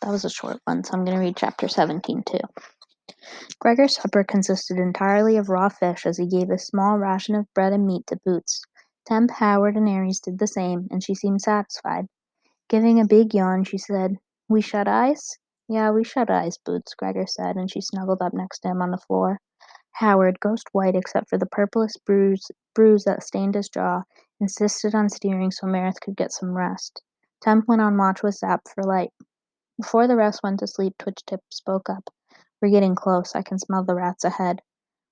That was a short one, so I'm going to read chapter 17 too. Gregor's supper consisted entirely of raw fish as he gave a small ration of bread and meat to Boots. Temp, Howard, and Aries did the same, and she seemed satisfied. Giving a big yawn, she said, "We shut eyes?" "Yeah, we shut eyes," Boots, Gregor said, and she snuggled up next to him on the floor. Howard, ghost white except for the purplish bruise that stained his jaw, insisted on steering so Meredith could get some rest. Temp went on watch with Zap for light. Before the rest went to sleep, Twitch-Tip spoke up. "We're getting close. I can smell the rats ahead."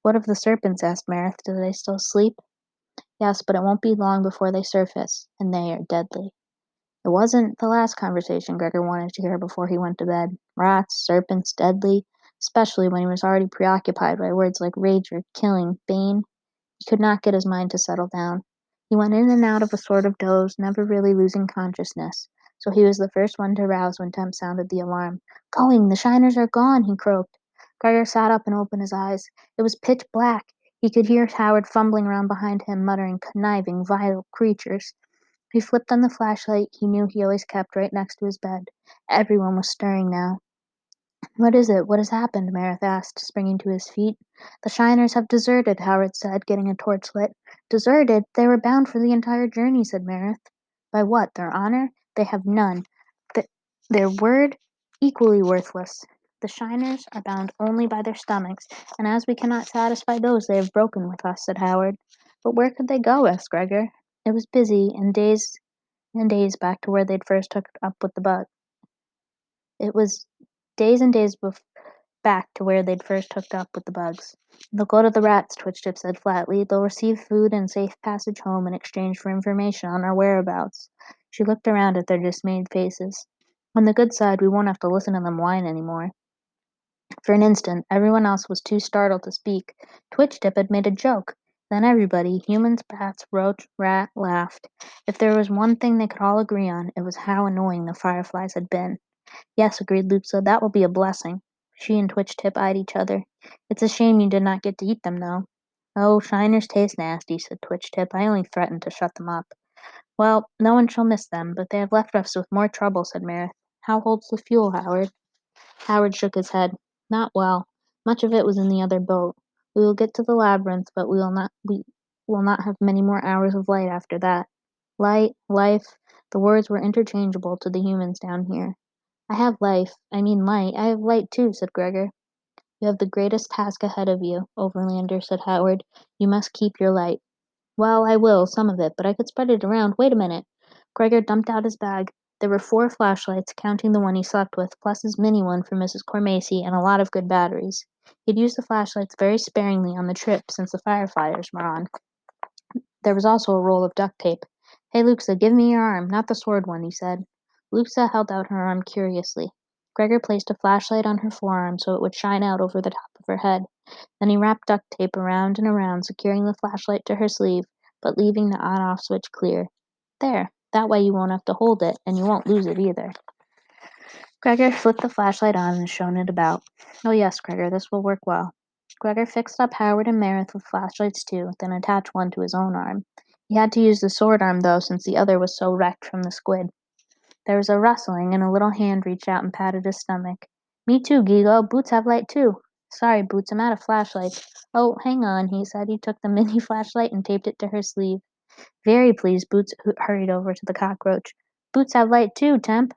"What of the serpents?" asked Meredith. "Do they still sleep?" "Yes, but it won't be long before they surface, and they are deadly." It wasn't the last conversation Gregor wanted to hear before he went to bed. Rats, serpents, deadly, especially when he was already preoccupied by words like rager, killing, bane. He could not get his mind to settle down. He went in and out of a sort of doze, never really losing consciousness, so he was the first one to rouse when Temp sounded the alarm. "Going! The shiners are gone!" he croaked. Gregor sat up and opened his eyes. It was pitch black. He could hear Howard fumbling around behind him, muttering, "Conniving, vile creatures." He flipped on the flashlight he knew he always kept right next to his bed. Everyone was stirring now. "What is it? What has happened?" Meredith asked, springing to his feet. "The shiners have deserted," Howard said, getting a torch lit. "Deserted? They were bound for the entire journey," said Meredith. "By what? Their honor? They have none. Their word? Equally worthless. The shiners are bound only by their stomachs, and as we cannot satisfy those, they have broken with us," said Howard. "But where could they go?" asked Gregor. It was busy, and days back to where they'd first hooked up with the bug. It was days and days back to where they'd first hooked up with the bugs. "They'll go to the rats," Twitch-Tip said flatly. "They'll receive food and safe passage home in exchange for information on our whereabouts." She looked around at their dismayed faces. "On the good side, we won't have to listen to them whine anymore." For an instant, everyone else was too startled to speak. Twitch-Tip had made a joke. Then everybody, humans, bats, roach, rat, laughed. If there was one thing they could all agree on, it was how annoying the fireflies had been. "Yes," agreed Luxa, "that will be a blessing." She and Twitch-Tip eyed each other. "It's a shame you did not get to eat them, though." "Oh, shiners taste nasty," said Twitch-Tip. "I only threatened to shut them up." "Well, no one shall miss them, but they have left us with more trouble," said Meredith. "How holds the fuel, Howard?" Howard shook his head. "Not well. Much of it was in the other boat. We will get to the labyrinth, but we will not have many more hours of light after that." Light, life, the words were interchangeable to the humans down here. "I mean light. I have light too," said Gregor. "You have the greatest task ahead of you, Overlander," said Howard. "You must keep your light." "Well, I will, some of it, but I could spread it around. Wait a minute." Gregor dumped out his bag. There were 4 flashlights, counting the one he slept with, plus his mini one for Mrs. Cormacy, and a lot of good batteries. He'd used the flashlights very sparingly on the trip since the firefighters were on. There was also a roll of duct tape. "Hey, Luxa, give me your arm, not the sword one," he said. Luxa held out her arm curiously. Gregor placed a flashlight on her forearm so it would shine out over the top of her head. Then he wrapped duct tape around and around, securing the flashlight to her sleeve, but leaving the on-off switch clear. "There. That way you won't have to hold it, and you won't lose it either." Gregor flipped the flashlight on and shone it about. "Oh yes, Gregor, this will work well." Gregor fixed up Howard and Meredith with flashlights too, then attached one to his own arm. He had to use the sword arm though, since the other was so wrecked from the squid. There was a rustling, and a little hand reached out and patted his stomach. "Me too, Gigo. Boots have light too." "Sorry, Boots, I'm out of flashlights." "Oh, hang on," he said. He took the mini flashlight and taped it to her sleeve. Very pleased, Boots hurried over to the cockroach. "Boots have light too, Temp."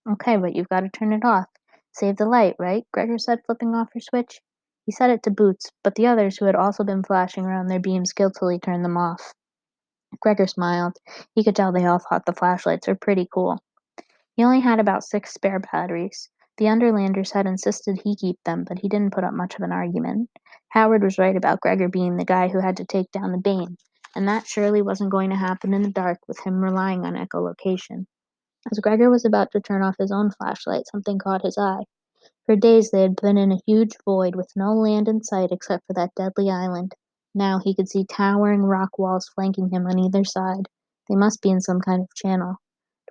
"Okay, but you've got to turn it off. Save the light, right?" Gregor said, flipping off her switch. He said it to Boots, but the others, who had also been flashing around their beams, guiltily turned them off. Gregor smiled. He could tell they all thought the flashlights were pretty cool. He only had about 6 spare batteries. The Underlanders had insisted he keep them, but he didn't put up much of an argument. Howard was right about Gregor being the guy who had to take down the Bane, and that surely wasn't going to happen in the dark with him relying on echolocation. As Gregor was about to turn off his own flashlight, something caught his eye. For days they had been in a huge void with no land in sight except for that deadly island. Now he could see towering rock walls flanking him on either side. They must be in some kind of channel.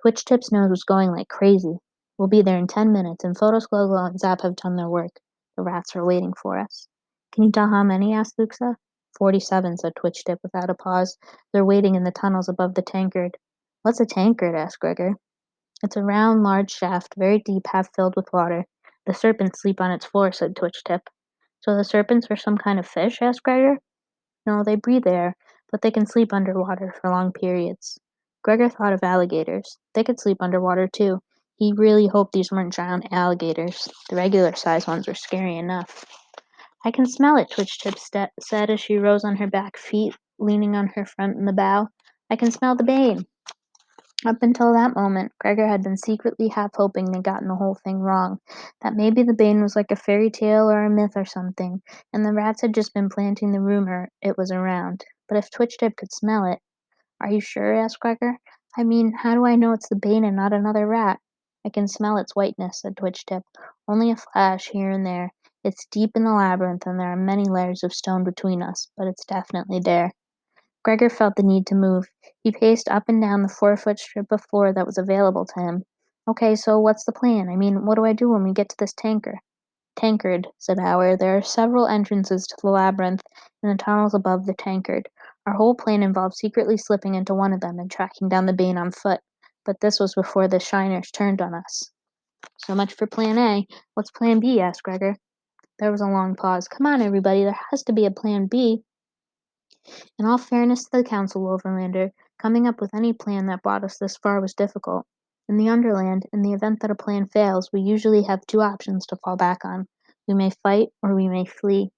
Twitch-Tip's nose was going like crazy. "We'll be there in 10 minutes, and Photos Glow and Zap have done their work. The rats are waiting for us." "Can you tell how many?" asked Luxa. 47, said Twitch-Tip without a pause. "They're waiting in the tunnels above the tankard." "What's a tankard?" asked Gregor. It's a round, large shaft, very deep, half filled with water. The serpents sleep on its floor, said Twitch-Tip. So the serpents are some kind of fish? Asked Gregor. No, they breathe air, but they can sleep underwater for long periods. Gregor thought of alligators. They could sleep underwater too. He really hoped these weren't giant alligators. The regular sized ones were scary enough. I can smell it, Twitch-Tip said as she rose on her back feet, leaning on her front in the bow. I can smell the bane. Up until that moment, Gregor had been secretly half hoping they'd gotten the whole thing wrong, that maybe the Bane was like a fairy tale or a myth or something, and the rats had just been planting the rumor it was around. But if Twitch-Tip could smell it— Are you sure? Asked Gregor. I mean, how do I know it's the Bane and not another rat? I can smell its whiteness, said Twitch-Tip. Only a flash here and there. It's deep in the labyrinth, and there are many layers of stone between us, but it's definitely there. Gregor felt the need to move. He paced up and down the 4-foot strip of floor that was available to him. Okay, so what's the plan? I mean, what do I do when we get to this tankard, said Howard. There are several entrances to the labyrinth and the tunnels above the tankard. Our whole plan involved secretly slipping into one of them and tracking down the Bane on foot. But this was before the Shiners turned on us. So much for plan A. What's plan B? Asked Gregor. There was a long pause. Come on, everybody, there has to be a plan B. In all fairness to the Council, Overlander, coming up with any plan that brought us this far was difficult. In the Underland, in the event that a plan fails, we usually have two options to fall back on. We may fight, or we may flee.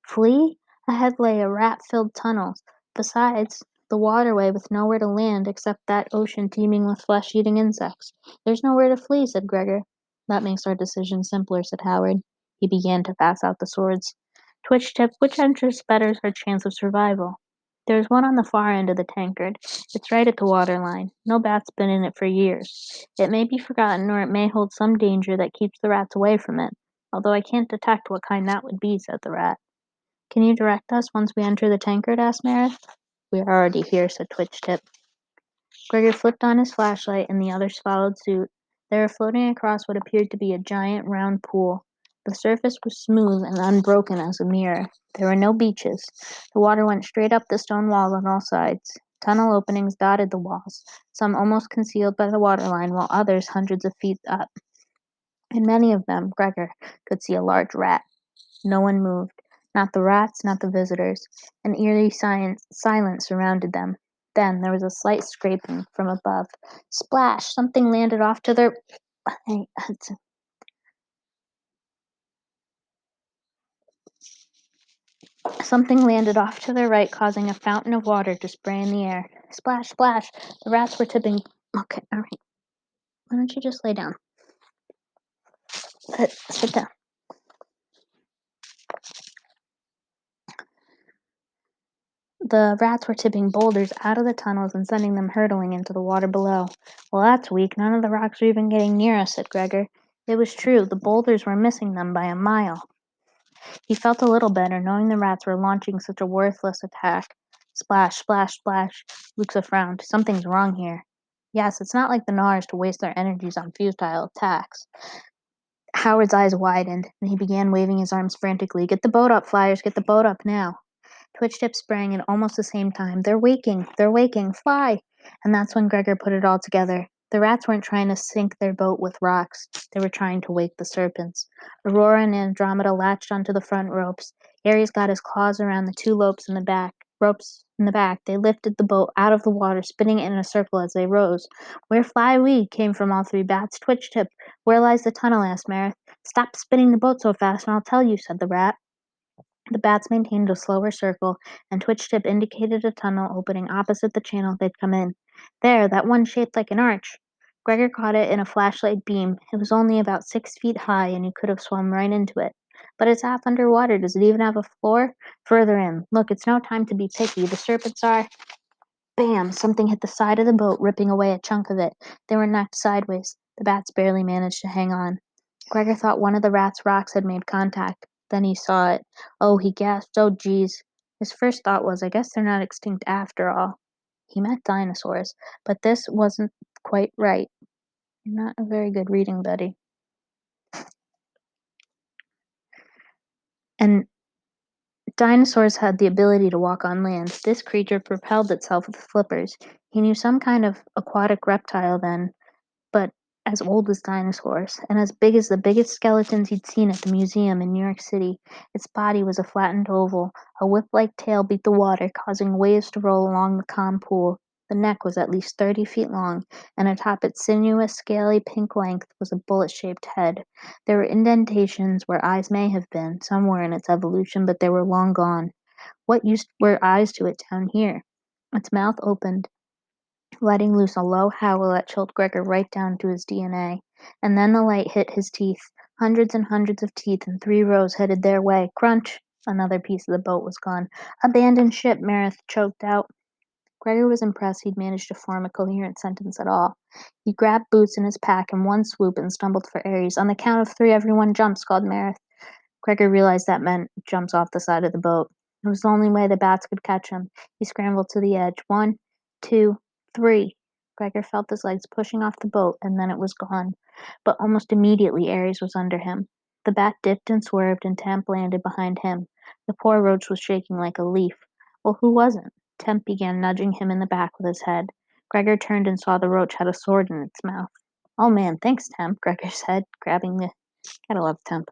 Flee? Ahead lay a rat-filled tunnel. Besides, the waterway with nowhere to land except that ocean teeming with flesh-eating insects. There's nowhere to flee, said Gregor. That makes our decision simpler, said Howard. He began to pass out the swords. Twitch-Tip, which entrance betters our chance of survival? There's one on the far end of the tankard. It's right at the waterline. No bat's been in it for years. It may be forgotten, or it may hold some danger that keeps the rats away from it, although I can't detect what kind that would be, said the rat. Can you direct us once we enter the tankard? Asked Meredith. We're already here, said Twitch-Tip. Gregor flipped on his flashlight, and the others followed suit. They were floating across what appeared to be a giant round pool. The surface was smooth and unbroken as a mirror. There were no beaches. The water went straight up the stone wall on all sides. Tunnel openings dotted the walls, some almost concealed by the waterline, while others hundreds of feet up. In many of them, Gregor could see a large rat. No one moved. Not the rats, not the visitors. An eerie silence surrounded them. Then there was a slight scraping from above. Splash! Something landed off to their Something landed off to their right, causing a fountain of water to spray in the air. Splash, splash! The rats were tipping. Okay, all right. Why don't you just lay down? Sit down. The rats were tipping boulders out of the tunnels and sending them hurtling into the water below. Well, that's weak. None of the rocks were even getting near us, said Gregor. It was true. The boulders were missing them by a mile. He felt a little better, knowing the rats were launching such a worthless attack. Splash, splash, splash. Luxa frowned. Something's wrong here. Yes, it's not like the Gnars to waste their energies on futile attacks. Howard's eyes widened, and he began waving his arms frantically. Get the boat up, Flyers. Get the boat up now. Twitch-Tip sprang at almost the same time. They're waking! They're waking! Fly! And that's when Gregor put it all together. The rats weren't trying to sink their boat with rocks. They were trying to wake the serpents. Aurora and Andromeda latched onto the front ropes. Ares got his claws around the two ropes in the back. They lifted the boat out of the water, spinning it in a circle as they rose. Where fly we? Came from all three bats. Twitch-Tip, where lies the tunnel? Asked Marith. Stop spinning the boat so fast, and I'll tell you, said the rat. The bats maintained a slower circle, and Twitch-Tip indicated a tunnel opening opposite the channel they'd come in. There, that one shaped like an arch. Gregor caught it in a flashlight beam. It was only about 6 feet high, and you could have swum right into it. But it's half underwater. Does it even have a floor? Further in. Look, it's no time to be picky. The serpents are— Bam! Something hit the side of the boat, ripping away a chunk of it. They were knocked sideways. The bats barely managed to hang on. Gregor thought one of the rat's rocks had made contact. Then he saw it. Oh, he gasped. Oh, geez. His first thought was, I guess they're not extinct after all. He meant dinosaurs, but this wasn't quite right. You're not a very good reading buddy. And dinosaurs had the ability to walk on land. This creature propelled itself with flippers. He knew some kind of aquatic reptile then, but as old as dinosaurs, and as big as the biggest skeletons he'd seen at the museum in New York City. Its body was a flattened oval. A whip-like tail beat the water, causing waves to roll along the calm pool. The neck was at least 30 feet long, and atop its sinuous, scaly pink length was a bullet-shaped head. There were indentations where eyes may have been, somewhere in its evolution, but they were long gone. What use were eyes to it down here? Its mouth opened, letting loose a low howl that chilled Gregor right down to his DNA. And then the light hit his teeth. Hundreds and hundreds of teeth in 3 rows headed their way. Crunch! Another piece of the boat was gone. Abandoned ship, Meredith choked out. Gregor was impressed he'd managed to form a coherent sentence at all. He grabbed Boots in his pack in one swoop and stumbled for Ares. On the count of 3, everyone jumps, called Meredith. Gregor realized that meant jumps off the side of the boat. It was the only way the bats could catch him. He scrambled to the edge. 1, 2, 3. Gregor felt his legs pushing off the boat, and then it was gone. But almost immediately Ares was under him. The bat dipped and swerved, and Temp landed behind him. The poor roach was shaking like a leaf. Well, who wasn't? Temp began nudging him in the back with his head. Gregor turned and saw the roach had a sword in its mouth. Oh man, thanks, Temp, Gregor said, gotta love Temp,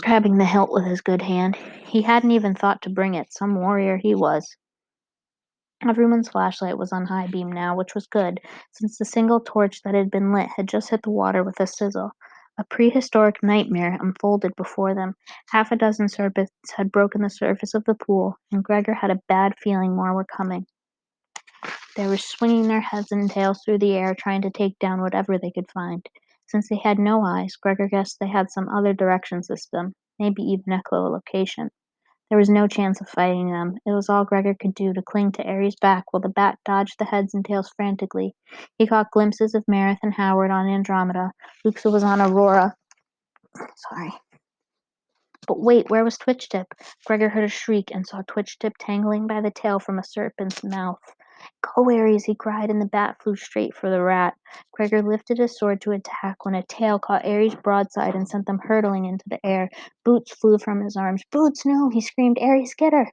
grabbing the hilt with his good hand. He hadn't even thought to bring it. Some warrior he was. Everyone's flashlight was on high beam now, which was good, since the single torch that had been lit had just hit the water with a sizzle. A prehistoric nightmare unfolded before them. Half a dozen serpents had broken the surface of the pool, and Gregor had a bad feeling more were coming. They were swinging their heads and tails through the air, trying to take down whatever they could find. Since they had no eyes, Gregor guessed they had some other direction system, maybe even echolocation. There was no chance of fighting them. It was all Gregor could do to cling to Ares' back while the bat dodged the heads and tails frantically. He caught glimpses of Meredith and Howard on Andromeda. Luxa was on Aurora. Sorry. But wait, where was Twitch-Tip? Gregor heard a shriek and saw Twitch-Tip tangling by the tail from a serpent's mouth. Go, Ares, he cried, and the bat flew straight for the rat. Gregor lifted his sword to attack when a tail caught Ares' broadside and sent them hurtling into the air. Boots flew from his arms. Boots, no, he screamed. Ares, get her.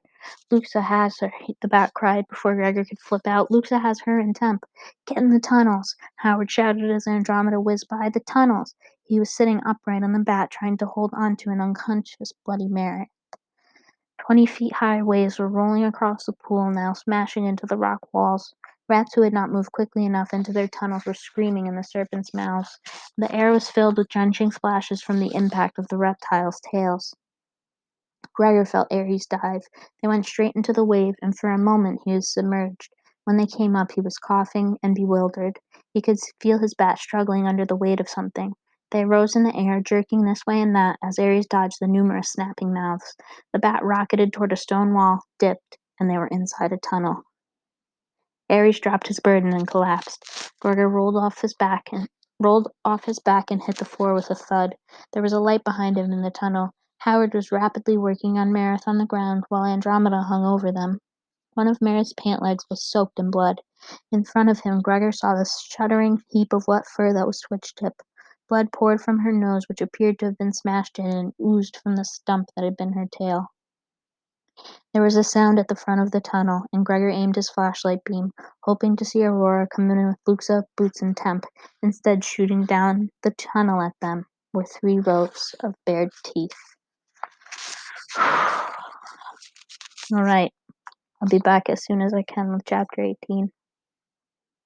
Luxa has her, the bat cried before Gregor could flip out. Luxa has her and Temp. Get in the tunnels, Howard shouted as Andromeda whizzed by. The tunnels. He was sitting upright on the bat, trying to hold on to an unconscious Bloody Mary. 20-feet-high waves were rolling across the pool now, smashing into the rock walls. Rats who had not moved quickly enough into their tunnels were screaming in the serpents' mouths. The air was filled with drenching splashes from the impact of the reptiles' tails. Gregor felt Ares dive. They went straight into the wave, and for a moment he was submerged. When they came up, he was coughing and bewildered. He could feel his bat struggling under the weight of something. They rose in the air, jerking this way and that as Ares dodged the numerous snapping mouths. The bat rocketed toward a stone wall, dipped, and they were inside a tunnel. Ares dropped his burden and collapsed. Gregor rolled off his back and hit the floor with a thud. There was a light behind him in the tunnel. Howard was rapidly working on Meredith on the ground while Andromeda hung over them. One of Meredith's pant legs was soaked in blood. In front of him, Gregor saw the shuddering heap of wet fur that was Twitch-Tip. Blood poured from her nose, which appeared to have been smashed in, and oozed from the stump that had been her tail. There was a sound at the front of the tunnel, and Gregor aimed his flashlight beam, hoping to see Aurora come in with Luxa, Boots, and Temp. Instead, shooting down the tunnel at them were 3 rows of bared teeth. All right, I'll be back as soon as I can with Chapter 18.